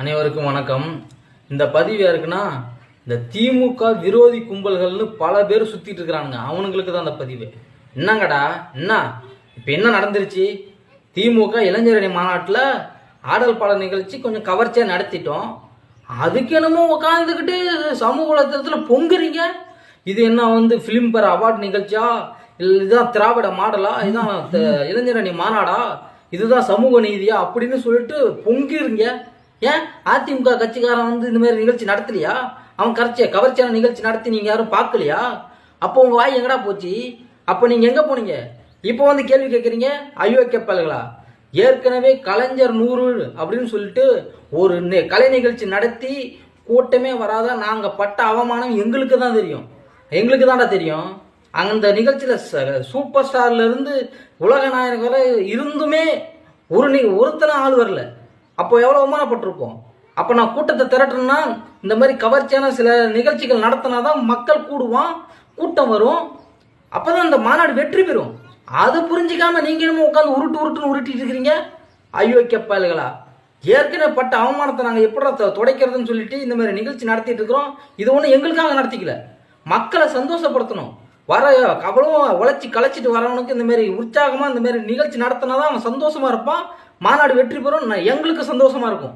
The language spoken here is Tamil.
அனைவருக்கும் வணக்கம். இந்த பதிவு யாருக்குன்னா, இந்த திமுக விரோதி கும்பல்கள்னு பல பேர் சுத்திட்டு இருக்கிறானுங்க. அவனுங்களுக்கு தான் அந்த பதிவு. என்னங்கடா என்ன இப்போ என்ன நடந்துருச்சு? திமுக இளைஞரணி மாநாட்டில் ஆடல் பாடல் நிகழ்ச்சி கொஞ்சம் கவர்ச்சியாக நடத்திட்டோம். அதுக்கு என்னமோ உட்காந்துக்கிட்டு சமூக வலைத்தளத்தில் பொங்குறீங்க. இது என்ன ஃபிலிம் பேர் அவார்டு நிகழ்ச்சியா? இல்லை இதுதான் திராவிட மாடலா? இதுதான் இளைஞரணி மாநாடா? இதுதான் சமூக நீதியா அப்படின்னு சொல்லிட்டு பொங்கிருங்க. ஏன் அதிமுக கட்சிக்காரன் இந்த மாதிரி நிகழ்ச்சி நடத்தலையா? அவன் கவர்ச்சியான நிகழ்ச்சி நடத்தி நீங்க யாரும் பார்க்கலையா? அப்போ உங்க வாய் எங்கடா போச்சு? அப்போ நீங்க எங்க போனீங்க? இப்போ கேள்வி கேட்குறீங்க. அயோக்கிய பயல்களா? ஏற்கனவே கலைஞர் 100 அப்படின்னு சொல்லிட்டு ஒரு கலை நிகழ்ச்சி நடத்தி கூட்டமே வராத நாங்க பட்ட அவமானம் எங்களுக்கு தான் தெரியும். எங்களுக்கு தான்டா தெரியும். அந்த நிகழ்ச்சியில சூப்பர் ஸ்டார்ல இருந்து உலக நாயகன் வரை இருந்துமே ஒருத்தனை ஆள் வரல. அப்போ எவ்வளோ அவமானப்பட்டிருப்போம். அப்போ நான் கூட்டத்தை திரட்டணும்னா இந்த மாதிரி கவர்ச்சியான சில நிகழ்ச்சிகள் நடத்தினாதான் மக்கள் கூடுவான், கூட்டம் வரும். அப்போதான் இந்த மாநாடு வெற்றி பெறும். அதை புரிஞ்சிக்காம நீங்க என்னமோ உட்காந்து உருட்டுன்னு உருட்டிட்டு இருக்கிறீங்க. அயோக்கிய பயல்களா? ஏற்கனவே பட்ட அவமானத்தை நாங்கள் எப்படி துடைக்கிறதுன்னு சொல்லிட்டு இந்த மாதிரி நிகழ்ச்சி நடத்திட்டு இருக்கிறோம். இது ஒன்றும் எங்களுக்காக நடத்திக்கல, மக்களை சந்தோஷப்படுத்தணும். அவ்வளோ உழைச்சி களைச்சிட்டு வரவனுக்கு இந்த மாதிரி உற்சாகமாக இந்த மாதிரி நிகழ்ச்சி நடத்தினாதான் அவன் சந்தோஷமா இருப்பான். மாநாடு வெற்றி பெறும், எங்களுக்கு சந்தோஷமா இருக்கும்.